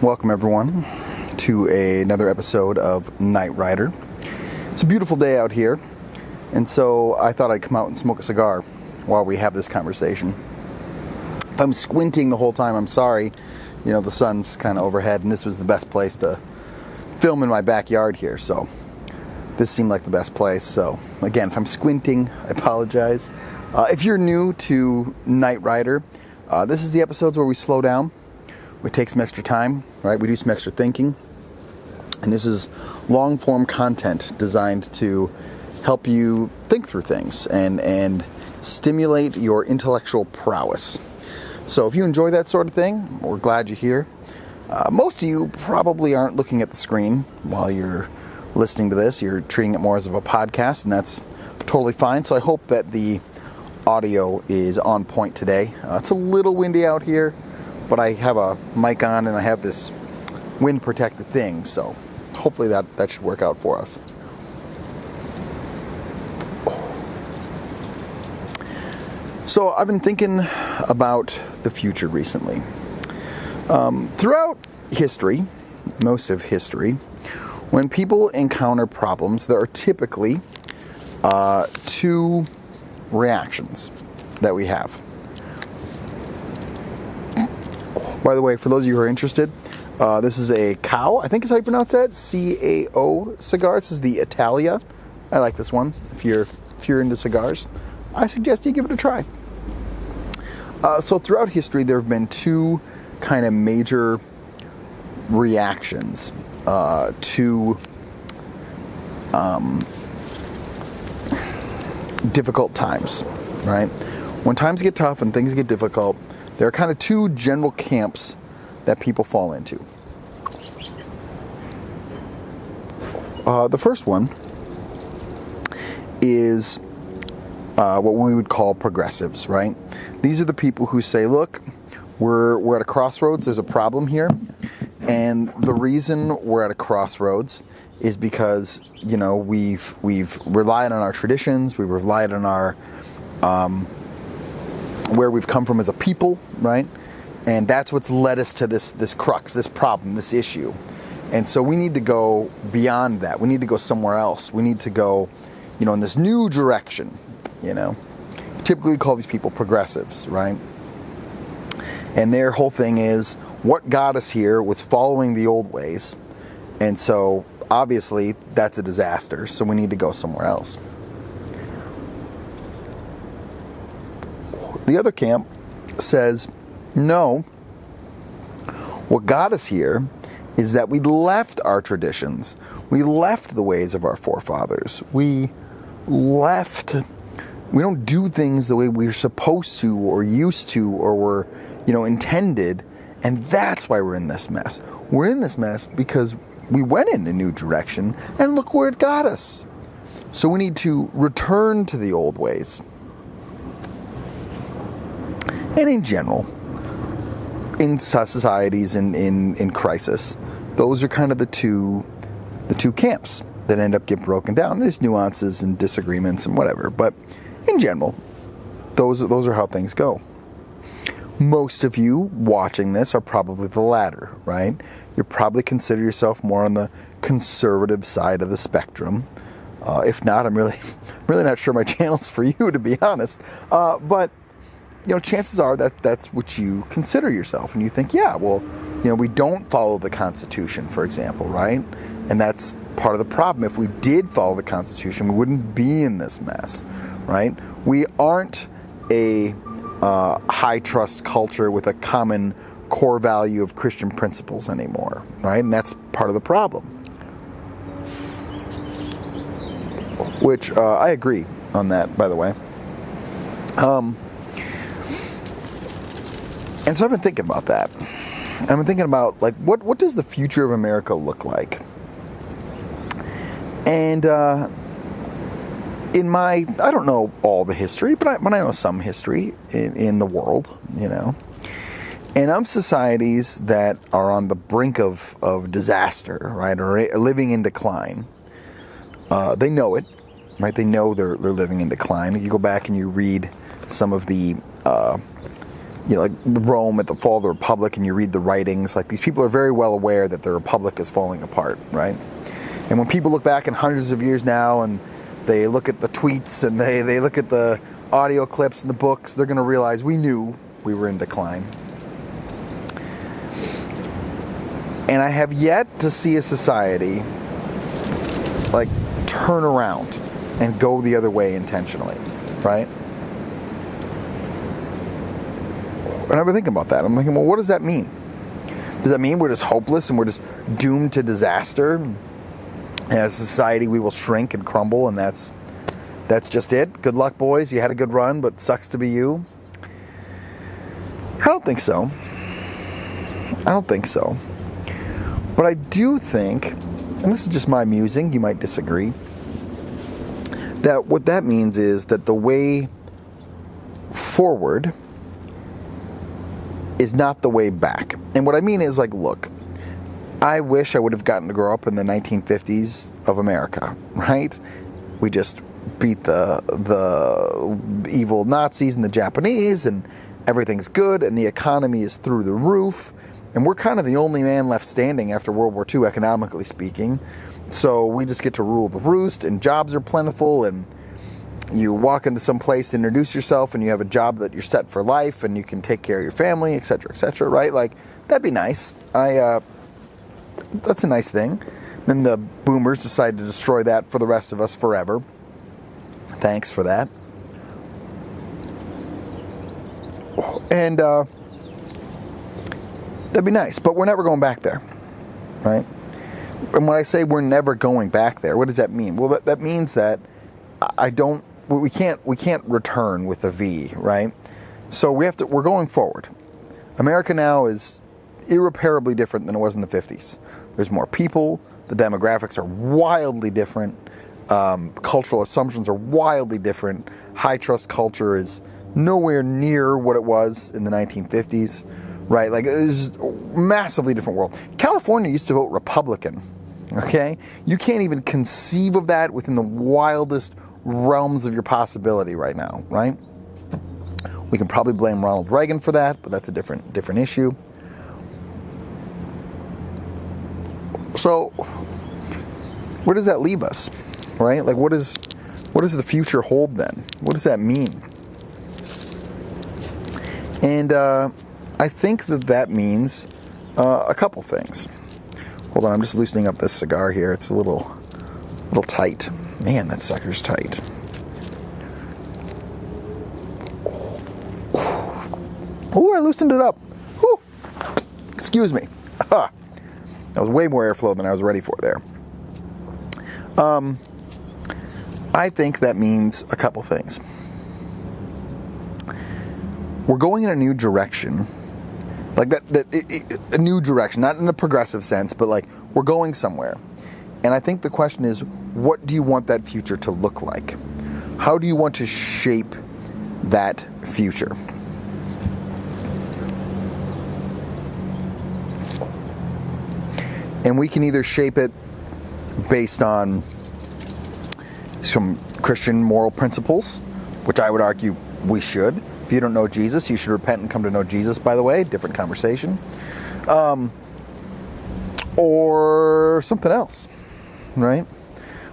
Welcome everyone to another episode of Night Rider. It's a beautiful day out here, and so I thought I'd come out and smoke a cigar while we have this conversation. If I'm squinting the whole time, I'm sorry. You know, the sun's kind of overhead, and this was the best place to film in my backyard here, so this seemed like the best place. So again, if I'm squinting, I apologize. If you're new to Night Rider, this is the episodes where we slow down. We take some extra time, right? We do some extra thinking. And this is long-form content designed to help you think through things and stimulate your intellectual prowess. So if you enjoy that sort of thing, we're glad you're here. Most of you probably aren't looking at the screen while you're listening to this. You're treating it more as of a podcast, and that's totally fine. So I hope that the audio is on point today. It's a little windy out here, but I have a mic on and I have this wind protector thing, so hopefully that should work out for us. So I've been thinking about the future recently. Throughout history, most of history, when people encounter problems, there are typically two reactions that we have. By the way, for those of you who are interested, this is a CAO, I think is how you pronounce that, C-A-O cigar. This is the Italia. I like this one. If you're into cigars, I suggest you give it a try. So throughout history, there have been two kind of major reactions to difficult times, right? When times get tough and things get difficult, there are kind of two general camps that people fall into. The first one is what we would call progressives, right? These are the people who say, look, we're at a crossroads, there's a problem here, and the reason we're at a crossroads is because, you know, we've relied on our traditions, we've relied on our where we've come from as a people, right? And that's what's led us to this crux, this problem, this issue. And so we need to go beyond that. We need to go somewhere else. We need to go, you know, in this new direction, you know. Typically we call these people progressives, right? And their whole thing is, what got us here was following the old ways. And so obviously that's a disaster. So we need to go somewhere else. The other camp says, no, what got us here is that we left our traditions. We left the ways of our forefathers. We don't do things the way we're supposed to or used to or were, you know, intended. And that's why we're in this mess. We're in this mess because we went in a new direction and look where it got us. So we need to return to the old ways. And in general, in societies in crisis, those are kind of the two camps that end up getting broken down. There's nuances and disagreements and whatever, but in general, those are how things go. Most of you watching this are probably the latter, right? You probably consider yourself more on the conservative side of the spectrum. If not, I'm really not sure my channel's for you, to be honest. But you know, chances are that that's what you consider yourself, and you think, yeah, well, you know, we don't follow the Constitution, for example, right? And that's part of the problem. If we did follow the Constitution, we wouldn't be in this mess, right? We aren't a high trust culture with a common core value of Christian principles anymore, right? And that's part of the problem. Which I agree on that, by the way. And so I've been thinking about that. And I've been thinking about, like, what does the future of America look like? And in my, I don't know all the history, but I know some history in the world, you know. And of societies that are on the brink of disaster, right, or living in decline, they know it, right? They know they're living in decline. You go back and you read some of the like Rome at the fall of the Republic, and you read the writings, like these people are very well aware that the Republic is falling apart, right? And when people look back in hundreds of years now and they look at the tweets and they look at the audio clips and the books, they're going to realize we knew we were in decline. And I have yet to see a society like turn around and go the other way intentionally, right? And I've been thinking about that. I'm thinking, well, what does that mean? Does that mean we're just hopeless and we're just doomed to disaster? As a society, we will shrink and crumble, and that's just it? Good luck, boys. You had a good run, but sucks to be you. I don't think so. But I do think, and this is just my musing, you might disagree, that what that means is that the way forward is not the way back. And what I mean is, like, look, I wish I would have gotten to grow up in the 1950s of America, right? We just beat the evil Nazis and the Japanese, and everything's good, and the economy is through the roof, and we're kind of the only man left standing after World War II, economically speaking. So we just get to rule the roost, and jobs are plentiful, and you walk into some place, introduce yourself, and you have a job that you're set for life, and you can take care of your family, etc., right? Like, that'd be nice. That's a nice thing. Then the boomers decided to destroy that for the rest of us forever. Thanks for that. And that'd be nice, but we're never going back there, right? And when I say we're never going back there, what does that mean? Well, that means that we can't return with a V, right? So we're going forward. America now is irreparably different than it was in the 50s. There's more people. The demographics are wildly different. Cultural assumptions are wildly different. High trust culture is nowhere near what it was in the 1950s, right? Like, it's a massively different world. California used to vote Republican, okay? You can't even conceive of that within the wildest realms of your possibility right now, right? We can probably blame Ronald Reagan for that, but that's a different issue. So, where does that leave us, right? Like, what does the future hold then? What does that mean? And I think that means a couple things. Hold on, I'm just loosening up this cigar here. It's a little tight. Man, that sucker's tight. Oh, I loosened it up. Whew. Excuse me. Aha. That was way more airflow than I was ready for there. I think that means a couple things. We're going in a new direction. Like a new direction, not in a progressive sense, but like we're going somewhere. And I think the question is, what do you want that future to look like? How do you want to shape that future? And we can either shape it based on some Christian moral principles, which I would argue we should. If you don't know Jesus, you should repent and come to know Jesus, by the way. Different conversation. Or something else, right?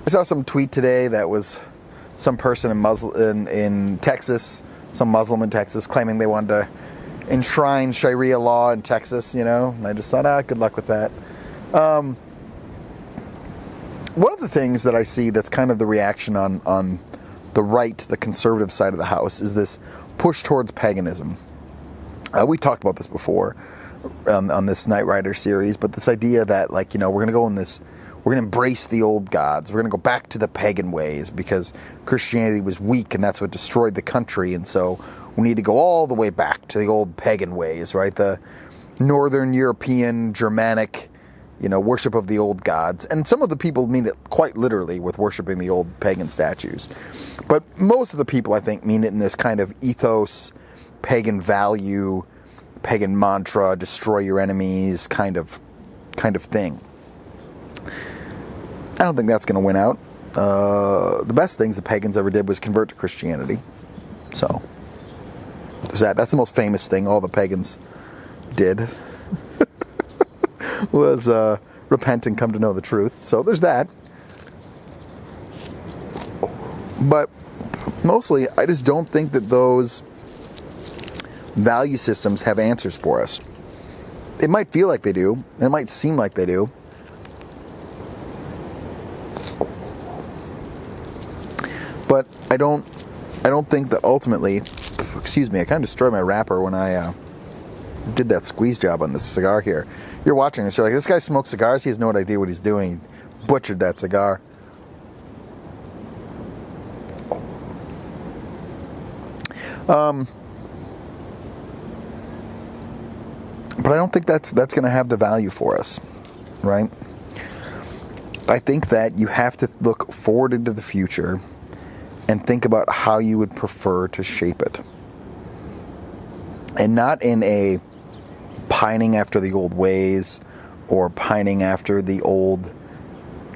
I saw some tweet today that was some person in Texas, some Muslim in Texas, claiming they wanted to enshrine Sharia law in Texas, and I just thought, good luck with that. One of the things that I see that's kind of the reaction on the right, the conservative side of the house, is this push towards paganism. We talked about this before on this Knight Rider series, but this idea that, like, we're going to go in this, we're going to embrace the old gods. We're going to go back to the pagan ways because Christianity was weak and that's what destroyed the country. And so we need to go all the way back to the old pagan ways, right? The Northern European, Germanic, worship of the old gods. And some of the people mean it quite literally with worshiping the old pagan statues. But most of the people, I think, mean it in this kind of ethos, pagan value, pagan mantra, destroy your enemies kind of thing. I don't think that's going to win out. The best things the pagans ever did was convert to Christianity. So, That's the most famous thing all the pagans did was repent and come to know the truth. So there's that. But mostly, I just don't think that those value systems have answers for us. It might feel like they do. It might seem like they do. But I don't think that ultimately, excuse me, I kind of destroyed my wrapper when I did that squeeze job on this cigar here. You're watching this, you're like, this guy smokes cigars, he has no idea what he's doing. He butchered that cigar. But I don't think that's going to have the value for us, right? I think that you have to look forward into the future and think about how you would prefer to shape it. And not in a pining after the old ways or pining after the old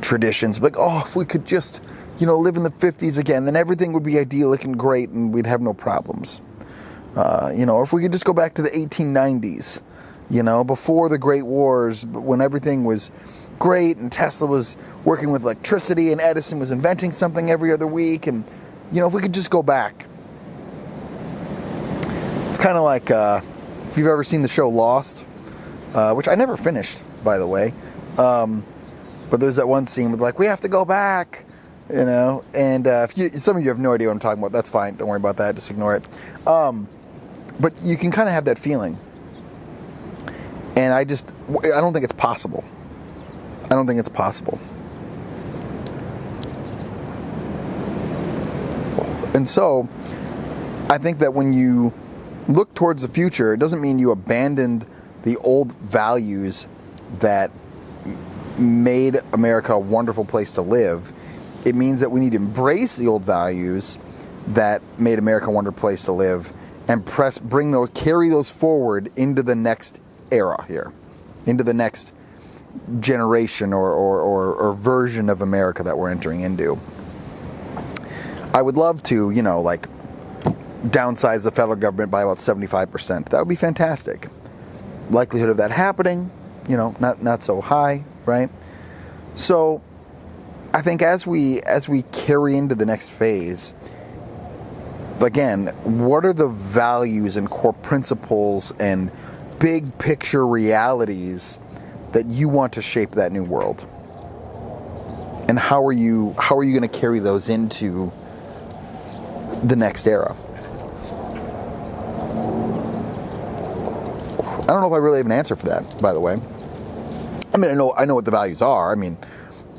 traditions. Like, oh, if we could just, live in the 50s again, then everything would be idyllic and great and we'd have no problems. Or if we could just go back to the 1890s, before the Great Wars, when everything was great and Tesla was working with electricity and Edison was inventing something every other week. And, if we could just go back. It's kind of like if you've ever seen the show Lost, which I never finished, by the way. But there's that one scene with we have to go back, and if some of you have no idea what I'm talking about, that's fine. Don't worry about that. Just ignore it. But you can kind of have that feeling. And I don't think it's possible. I don't think it's possible. And so, I think that when you look towards the future, it doesn't mean you abandoned the old values that made America a wonderful place to live. It means that we need to embrace the old values that made America a wonderful place to live and carry those forward into the next era here, into the next generation or version of America that we're entering into. I would love to, downsize the federal government by about 75%. That would be fantastic. Likelihood of that happening, not so high, right? So I think as we carry into the next phase, again, what are the values and core principles and big picture realities that you want to shape that new world? And how are you going to carry those into the next era? I don't know if I really have an answer for that, by the way. I mean, I know what the values are. I mean,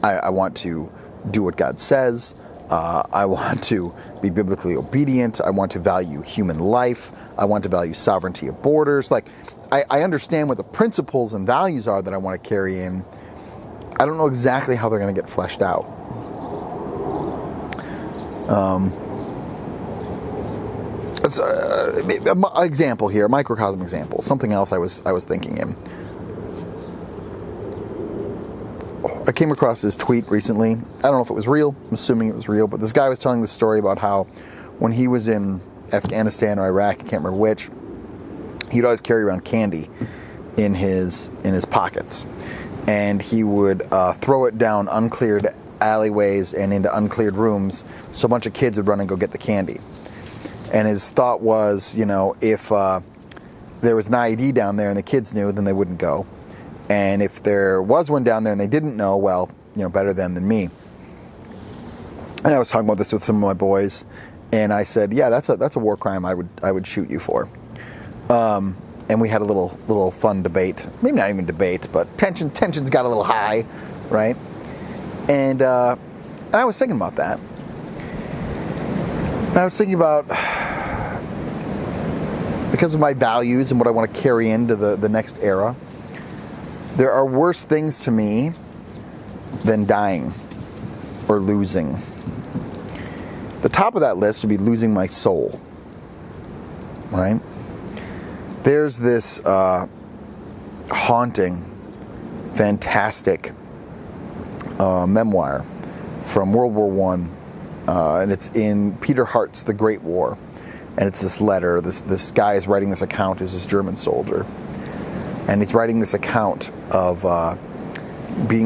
I want to do what God says. I want to be biblically obedient. I want to value human life. I want to value sovereignty of borders. I understand what the principles and values are that I want to carry in. I don't know exactly how they're going to get fleshed out. An example here, a microcosm example, something else I was thinking in. I came across this tweet recently. I don't know if it was real. I'm assuming it was real, but this guy was telling the story about how when he was in Afghanistan or Iraq, I can't remember which, he'd always carry around candy in his pockets, and he would throw it down uncleared alleyways and into uncleared rooms, so a bunch of kids would run and go get the candy. And his thought was, if there was an IED down there and the kids knew, then they wouldn't go. And if there was one down there and they didn't know, well, better them than me. And I was talking about this with some of my boys, and I said, yeah, that's a war crime I would shoot you for. And we had a little fun debate. Maybe not even debate, but tensions got a little high, right? And I was thinking about that. And I was thinking about, because of my values and what I want to carry into the next era, there are worse things to me than dying or losing. The top of that list would be losing my soul, right? There's this haunting, fantastic memoir from World War I, and it's in Peter Hart's The Great War, And it's this letter. This guy is writing this account, who's this German soldier. And he's writing this account of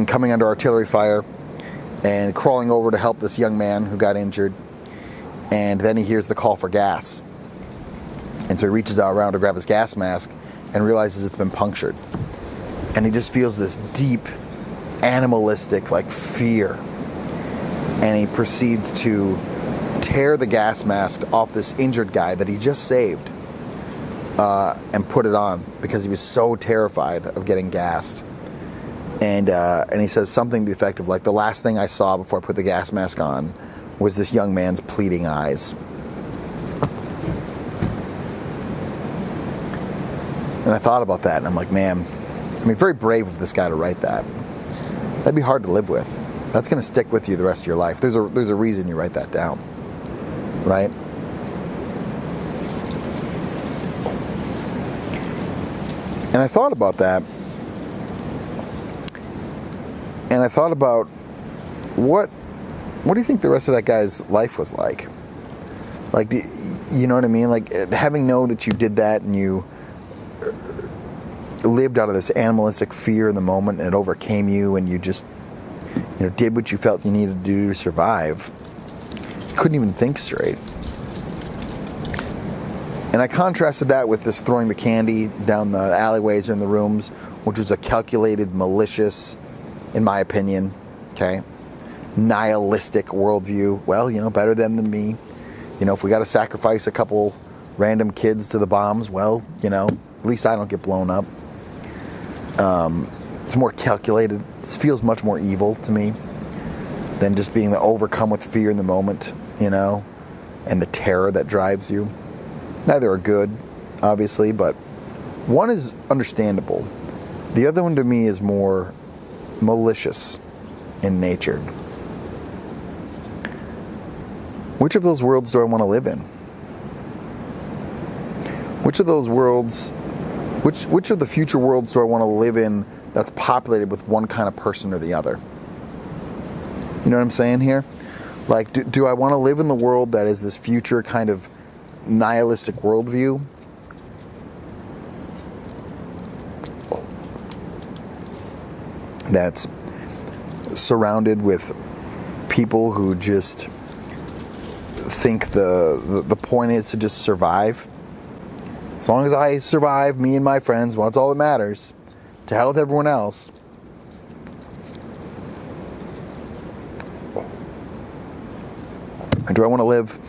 coming under artillery fire and crawling over to help this young man who got injured. And then he hears the call for gas. And so he reaches out around to grab his gas mask and realizes it's been punctured. And he just feels this deep, animalistic, fear. And he proceeds to tear the gas mask off this injured guy that he just saved and put it on because he was so terrified of getting gassed. And he says something to the effect of, the last thing I saw before I put the gas mask on was this young man's pleading eyes. And I thought about that, and I'm like, man, very brave of this guy to write that. That'd be hard to live with. That's going to stick with you the rest of your life. There's a reason you write that down, right? And I thought about that, and I thought about what do you think the rest of that guy's life was like? You know what I mean? Having known that you did that and you lived out of this animalistic fear in the moment and it overcame you and you just did what you felt you needed to do to survive. Couldn't even think straight. And I contrasted that with this throwing the candy down the alleyways or in the rooms, which was a calculated, malicious, in my opinion, nihilistic worldview. Well, better them than me. If we got to sacrifice a couple random kids to the bombs, well, at least I don't get blown up. It's more calculated. This feels much more evil to me than just being overcome with fear in the moment, and the terror that drives you. Neither are good, obviously, but one is understandable. The other one to me is more malicious in nature. Which of those worlds do I want to live in? Which of those worlds, which of the future worlds do I want to live in that's populated with one kind of person or the other? You know what I'm saying here? Do I want to live in the world that is this future kind of nihilistic worldview? That's surrounded with people who just think the point is to just survive. As long as I survive, me and my friends, well, that's all that matters. To hell with everyone else. Do I want to live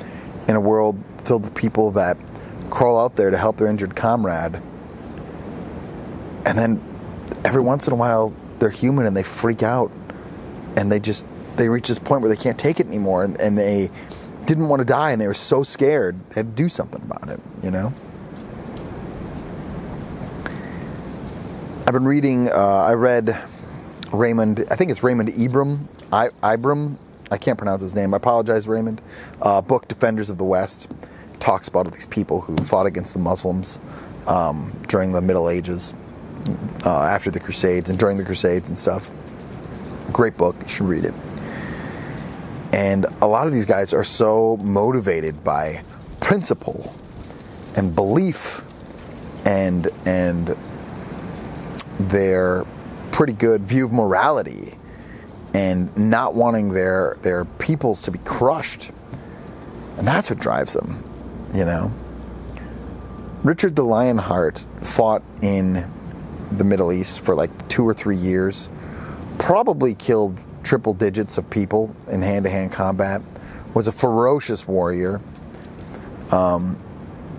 in a world filled with people that crawl out there to help their injured comrade, and then every once in a while they're human and they freak out and they reach this point where they can't take it anymore, and they didn't want to die and they were so scared they had to do something about it, I've been reading, I read Raymond, I think it's Raymond Ibram, I can't pronounce his name, I apologize, Raymond, book Defenders of the West. Talks about these people who fought against the Muslims during the Middle Ages, after the Crusades and during the Crusades and stuff. Great book, you should read it. And a lot of these guys are so motivated by principle and belief and their pretty good view of morality and not wanting their peoples to be crushed. And that's what drives them, Richard the Lionheart fought in the Middle East for 2 or 3 years, probably killed triple digits of people in hand-to-hand combat, was a ferocious warrior,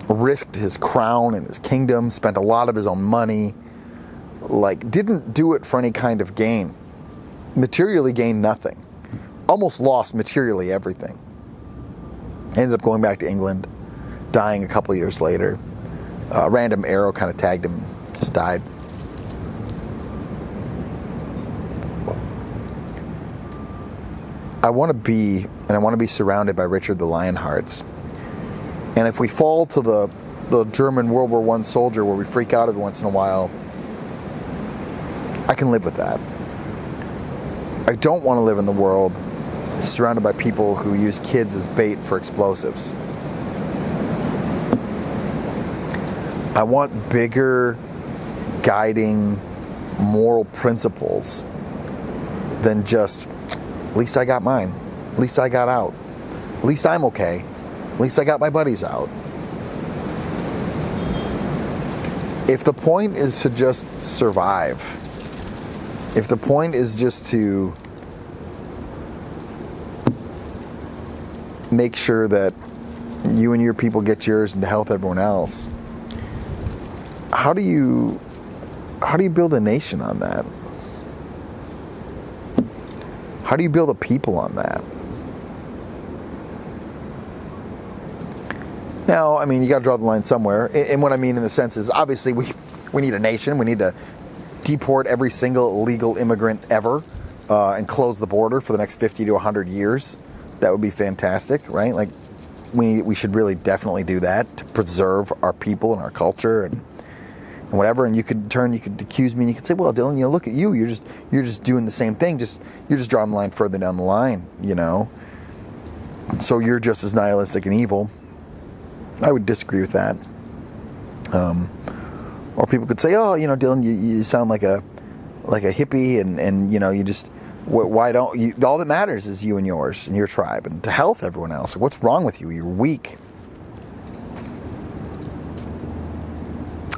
risked his crown and his kingdom, spent a lot of his own money, didn't do it for any kind of gain. Materially gained nothing. Almost lost materially everything. Ended up going back to England, dying a couple years later. A random arrow kind of tagged him, just died. I want to be surrounded by Richard the Lionhearts. And if we fall to the German World War I soldier where we freak out every once in a while, I can live with that. I don't want to live in the world surrounded by people who use kids as bait for explosives. I want bigger guiding moral principles than just, at least I got mine, at least I got out, at least I'm okay, at least I got my buddies out. If the point is to just survive, if the point is just to make sure that you and your people get yours and to help everyone else, how do you build a nation on that? How do you build a people on that? Now, I mean, you got to draw the line somewhere. And what I mean in the sense is, obviously, we need a nation. We need to deport every single illegal immigrant ever and close the border for the next 50 to 100 years. That would be fantastic, right? Like, we should really definitely do that to preserve our people and our culture and whatever. And you could accuse me and you could say, well, Dylan, look at you. You're just doing the same thing. You're just drawing the line further down the line, So you're just as nihilistic and evil. I would disagree with that. Or people could say, oh, Dylan, you sound like a hippie and you just, why don't you, all that matters is you and yours and your tribe, and to hell with everyone else. What's wrong with you? You're weak.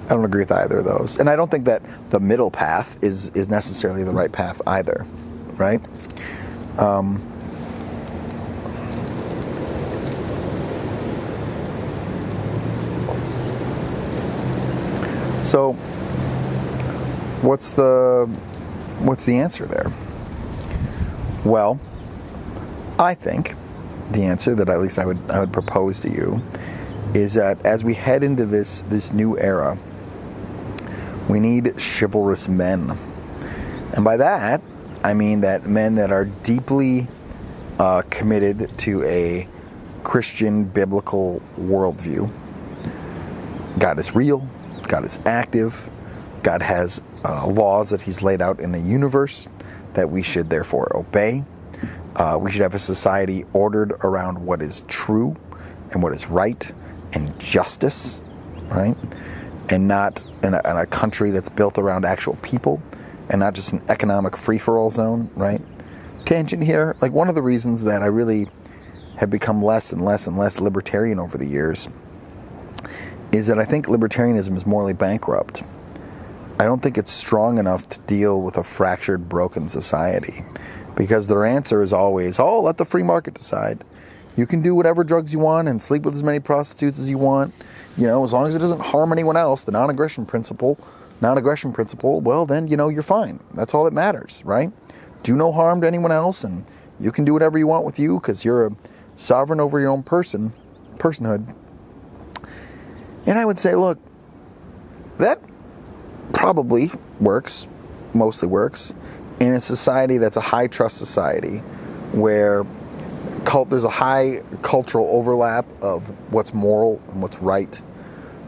I don't agree with either of those. And I don't think that the middle path is necessarily the right path either, right? So what's the answer there? Well, I think the answer that at least I would propose to you is that as we head into this new era, we need chivalrous men. And by that, I mean that men that are deeply committed to a Christian biblical worldview. God is real. God is active. God has laws that He's laid out in the universe that we should therefore obey. We should have a society ordered around what is true and what is right and justice, right? And not in a country that's built around actual people and not just an economic free-for-all zone, right? Tangent here, like one of the reasons that I really have become less and less and less libertarian over the years is that I think libertarianism is morally bankrupt. I don't think it's strong enough to deal with a fractured, broken society, because their answer is always, oh, let the free market decide. You can do whatever drugs you want and sleep with as many prostitutes as you want, as long as it doesn't harm anyone else, the non-aggression principle, well, then, you're fine. That's all that matters, right? Do no harm to anyone else, and you can do whatever you want with you because you're a sovereign over your own personhood. And I would say, look, that probably mostly works, in a society that's a high-trust society where there's a high cultural overlap of what's moral and what's right,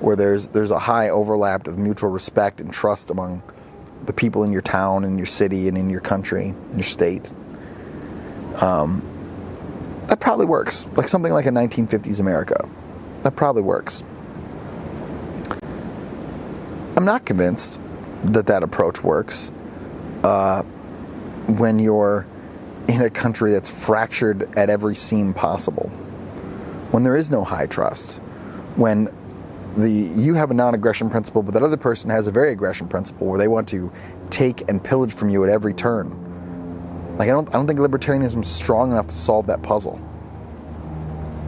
where there's a high overlap of mutual respect and trust among the people in your town, in your city, and in your country, in your state. That probably works. Like something like a 1950s America. That probably works. I'm not convinced that approach works when you're in a country that's fractured at every seam possible, when there is no high trust, when you have a non-aggression principle, but that other person has a very aggression principle where they want to take and pillage from you at every turn. Like I don't think libertarianism is strong enough to solve that puzzle.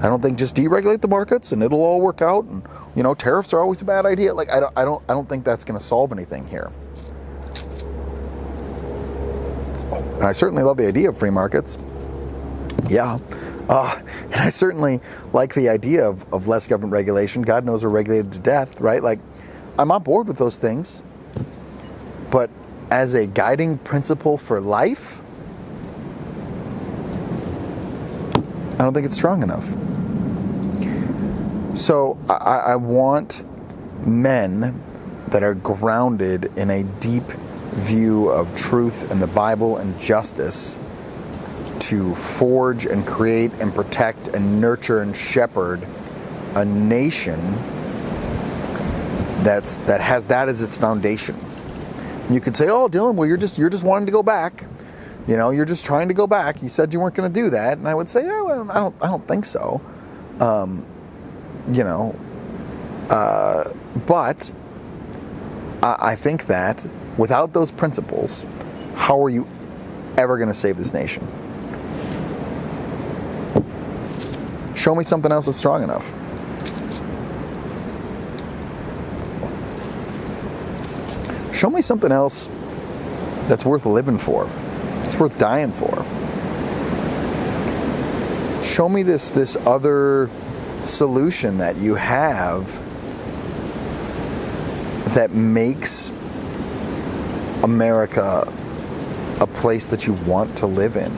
I don't think just deregulate the markets and it'll all work out, and tariffs are always a bad idea. Like I don't think that's going to solve anything here. And I certainly love the idea of free markets. Yeah. And I certainly like the idea of less government regulation. God knows we're regulated to death, right? Like, I'm on board with those things. But as a guiding principle for life, I don't think it's strong enough. So I want men that are grounded in a deep view of truth and the Bible and justice to forge and create and protect and nurture and shepherd a nation that has that as its foundation. You could say, "Oh, Dylan, well, you're just wanting to go back. You know, you're just trying to go back. You said you weren't going to do that." And I would say, "Oh, well, I don't think so." You know, but I think that without those principles, how are you ever going to save this nation? Show me something else that's strong enough. Show me something else that's worth living for. It's worth dying for. Show me this other solution that you have that makes America a place that you want to live in.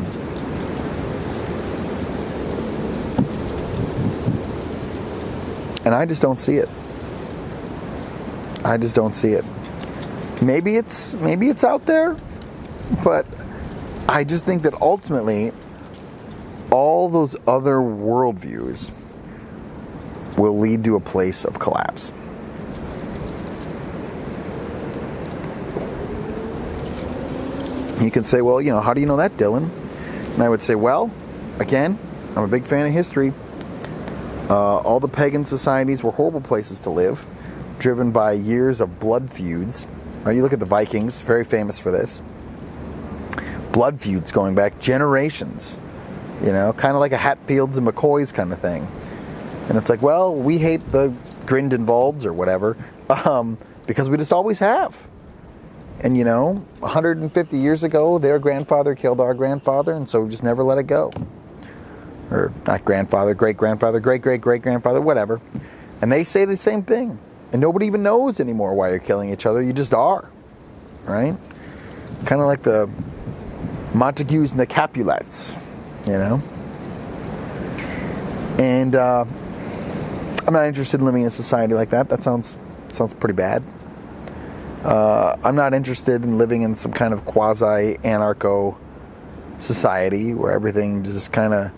And I just don't see it. I just don't see it. Maybe it's out there, but I just think that ultimately all those other worldviews will lead to a place of collapse. You can say, well, you know, how do you know that, Dylan? And I would say, well, again, I'm a big fan of history. All the pagan societies were horrible places to live, driven by years of blood feuds. Right? You look at the Vikings, very famous for this. Blood feuds going back generations. You know, kind of like a Hatfields and McCoys kind of thing. And it's like, well, we hate the Grindelwalds or whatever, because we just always have. And, you know, 150 years ago, their grandfather killed our grandfather, and so we just never let it go. Or not grandfather, great-grandfather, great-great-great-grandfather, whatever. And they say the same thing. And nobody even knows anymore why you're killing each other. You just are. Right? Kind of like the Montagues and the Capulets, you know? And I'm not interested in living in a society like that. That sounds pretty bad. I'm not interested in living in some kind of quasi-anarcho society where everything just kind of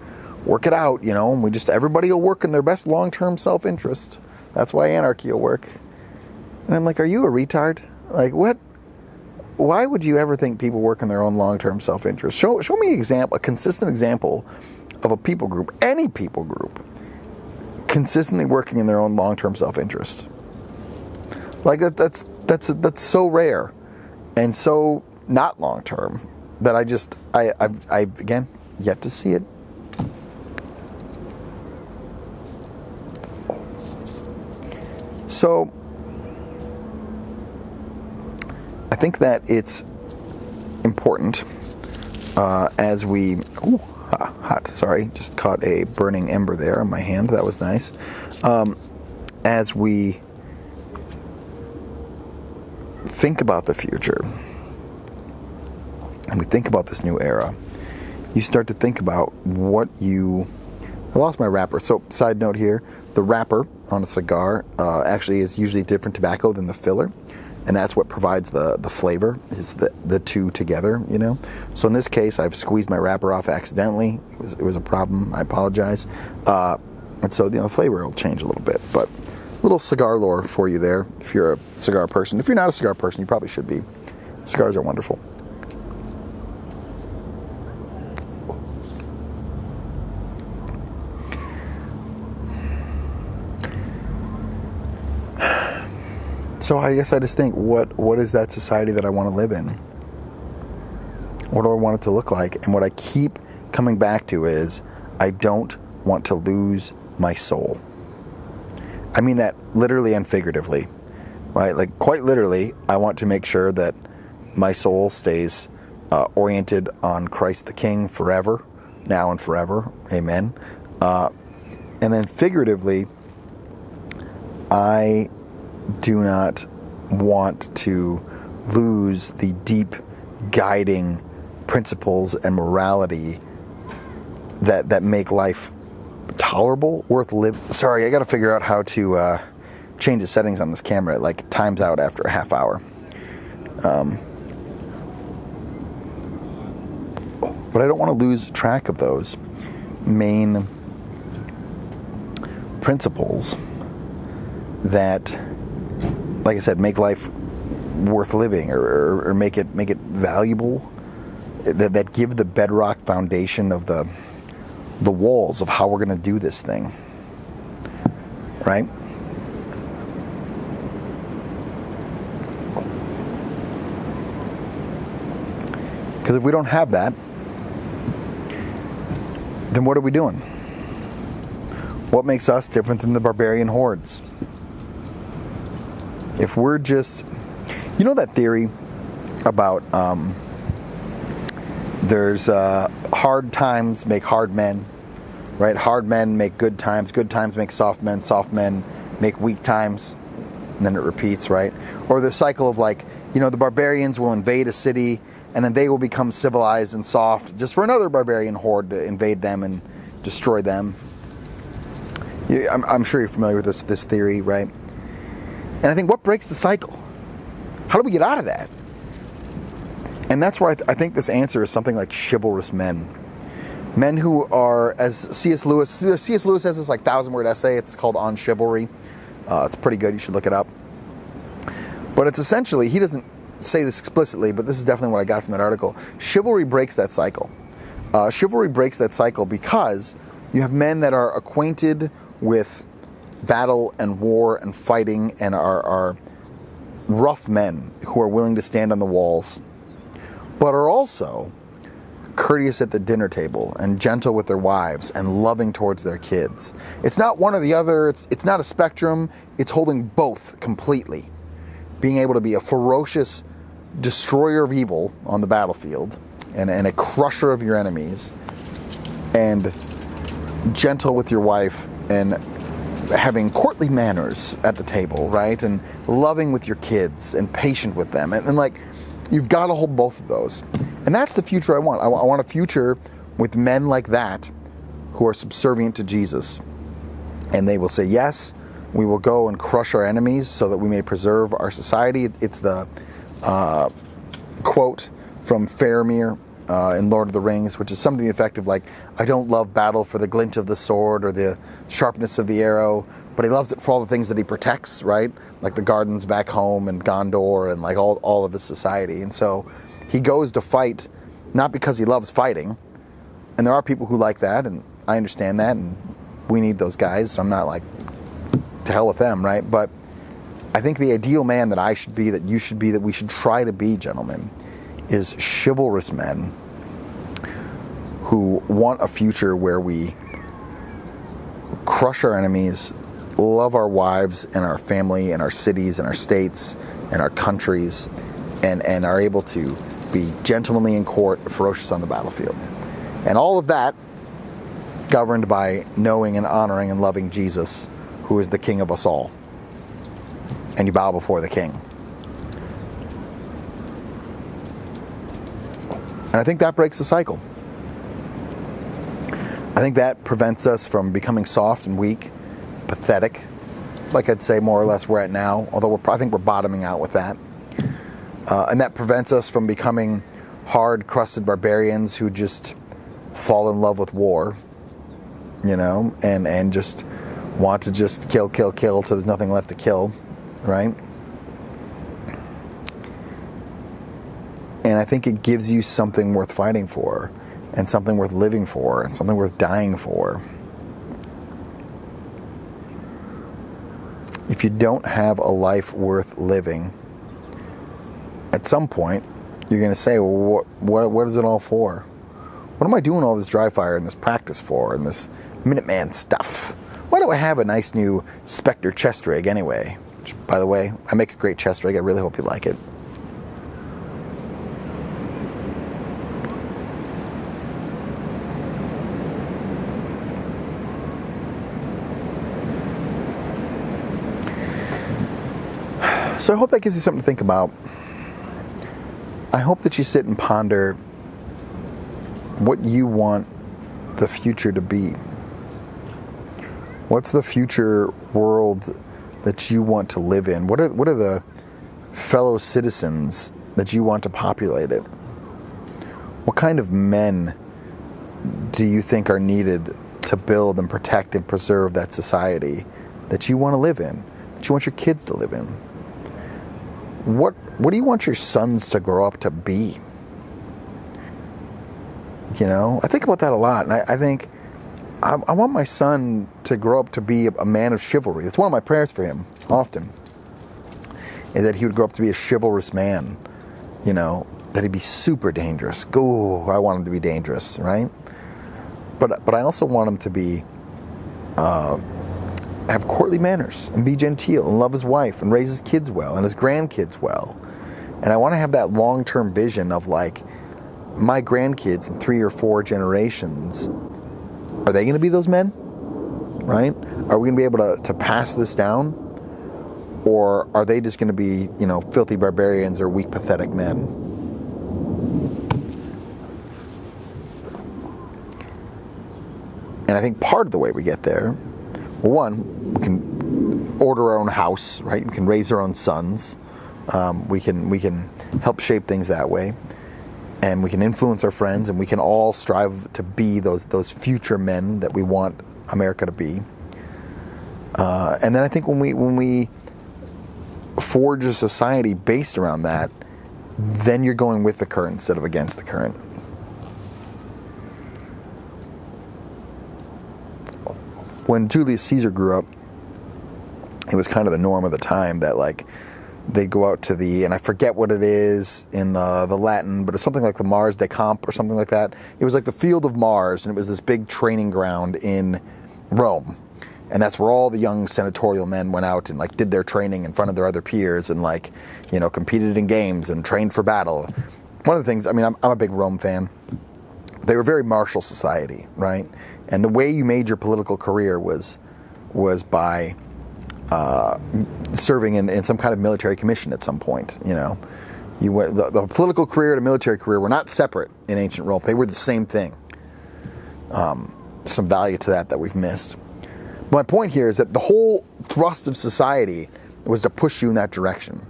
work it out, you know, and everybody will work in their best long-term self-interest. That's why anarchy will work. And I'm like, are you a retard? Like, what? Why would you ever think people work in their own long-term self-interest? Show me a consistent example of a people group, any people group, consistently working in their own long-term self-interest. Like that's so rare and so not long-term that I've again yet to see it. So I think that it's important as we hot, sorry, just caught a burning ember there on my hand. That was nice. As we think about the future and we think about this new era, you start to think about I lost my wrapper. So, side note here, the wrapper on a cigar actually is usually different tobacco than the filler, and that's what provides the flavor, is the two together, you know. So in this case, I've squeezed my wrapper off accidentally. It was a problem. I apologize. And so, you know, the flavor will change a little bit, but little cigar lore for you there if you're a cigar person. If you're not a cigar person, you probably should be. Cigars are wonderful. So I guess I just think, what is that society that I want to live in? What do I want it to look like? And what I keep coming back to is, I don't want to lose my soul. I mean that literally and figuratively, right? Like quite literally, I want to make sure that my soul stays oriented on Christ the King forever, now and forever. Amen. And then figuratively, I do not want to lose the deep guiding principles and morality that make life tolerable, worth living. Sorry, I got to figure out how to change the settings on this camera. It like times out after a half hour. But I don't want to lose track of those main principles that like I said, make life worth living, or make it valuable, that give the bedrock foundation of the walls of how we're going to do this thing, right? Because if we don't have that, then what are we doing? What makes us different than the barbarian hordes? If we're just, you know that theory about there's hard times make hard men, right? Hard men make good times make soft men make weak times, and then it repeats, right? Or the cycle of, like, you know, the barbarians will invade a city, and then they will become civilized and soft just for another barbarian horde to invade them and destroy them. I'm sure you're familiar with this theory, right? And I think, what breaks the cycle? How do we get out of that? And that's where I think this answer is something like chivalrous men. Men who are, as C.S. Lewis has this like 1,000-word essay. It's called On Chivalry. It's pretty good. You should look it up. But it's essentially, he doesn't say this explicitly, but this is definitely what I got from that article. Chivalry breaks that cycle. Chivalry breaks that cycle because you have men that are acquainted with battle and war and fighting, and are rough men who are willing to stand on the walls, but are also courteous at the dinner table and gentle with their wives and loving towards their kids. It's not one or the other. It's not a spectrum. It's holding both completely. Being able to be a ferocious destroyer of evil on the battlefield and a crusher of your enemies, and gentle with your wife and having courtly manners at the table, right? And loving with your kids and patient with them. And like, you've got to hold both of those. And that's the future I want. I want a future with men like that who are subservient to Jesus. And they will say, yes, we will go and crush our enemies so that we may preserve our society. It's the quote from Faramir in Lord of the Rings, which is something to the effect of, like, I don't love battle for the glint of the sword or the sharpness of the arrow, but he loves it for all the things that he protects, right? Like the gardens back home and Gondor and like all of his society. And so he goes to fight not because he loves fighting. And there are people who like that, and I understand that, and we need those guys, so I'm not like, to hell with them, right? But I think the ideal man that I should be, that you should be, that we should try to be, gentlemen, is chivalrous men who want a future where we crush our enemies, love our wives and our family and our cities and our states and our countries, and are able to be gentlemanly in court, ferocious on the battlefield. And all of that governed by knowing and honoring and loving Jesus, who is the King of us all. And you bow before the King. And I think that breaks the cycle. I think that prevents us from becoming soft and weak, pathetic, like I'd say more or less we're at now, although I think we're bottoming out with that. And that prevents us from becoming hard-crusted barbarians who just fall in love with war, you know, and just want to just kill till there's nothing left to kill, right? And I think it gives you something worth fighting for, and something worth living for, and something worth dying for. If you don't have a life worth living, at some point, you're going to say, well, what is it all for? What am I doing all this dry fire and this practice for, and this Minuteman stuff? Why do I have a nice new Spectre chest rig anyway? Which, by the way, I make a great chest rig. I really hope you like it. So I hope that gives you something to think about. I hope that you sit and ponder what you want the future to be. What's the future world that you want to live in? What are the fellow citizens that you want to populate it? What kind of men do you think are needed to build and protect and preserve that society that you want to live in, that you want your kids to live in? what do you want your sons to grow up to be? You know, I think about that a lot, and I think I want my son to grow up to be a man of chivalry. That's one of my prayers for him, often, is that he would grow up to be a chivalrous man, you know, that he'd be super dangerous. I want him to be dangerous, right? But I also want him to be, have courtly manners and be genteel and love his wife and raise his kids well and his grandkids well. And I want to have that long-term vision of like, my grandkids in 3 or 4 generations, are they going to be those men? Right? Are we going to be able to pass this down? Or are they just going to be, you know, filthy barbarians or weak, pathetic men? And I think part of the way we get there, well, one, we can order our own house, right? We can raise our own sons. We can help shape things that way. And we can influence our friends, and we can all strive to be those future men that we want America to be. And then I think when we forge a society based around that, then you're going with the current instead of against the current. When Julius Caesar grew up, it was kind of the norm of the time that like they go out to and I forget what it is in the Latin, but it's something like the Mars de Camp or something like that. It was like the field of Mars, and it was this big training ground in Rome. And that's where all the young senatorial men went out and like did their training in front of their other peers and like, you know, competed in games and trained for battle. One of the things, I mean, I'm a big Rome fan. They were a very martial society, right? And the way you made your political career was by serving in some kind of military commission at some point. You know, you went, the political career and the military career were not separate in ancient Rome. They were the same thing. Some value to that we've missed. My point here is that the whole thrust of society was to push you in that direction.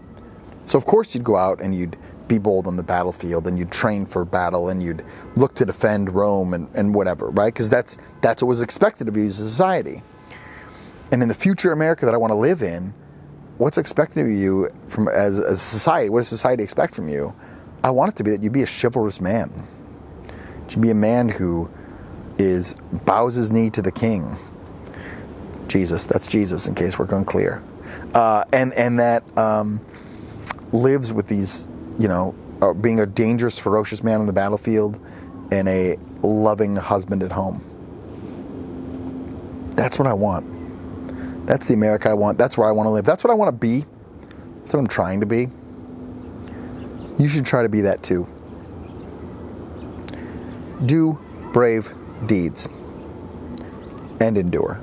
So of course you'd go out and you'd be bold on the battlefield, and you'd train for battle, and you'd look to defend Rome and whatever, right? Because that's what was expected of you as a society. And in the future America that I want to live in, what's expected of you from as a society? What does society expect from you? I want it to be that you be a chivalrous man. You should be a man who bows his knee to the king. Jesus, that's Jesus, in case we're unclear. And that lives with these, you know, being a dangerous, ferocious man on the battlefield and a loving husband at home. That's what I want. That's the America I want. That's where I want to live. That's what I want to be. That's what I'm trying to be. You should try to be that too. Do brave deeds and endure.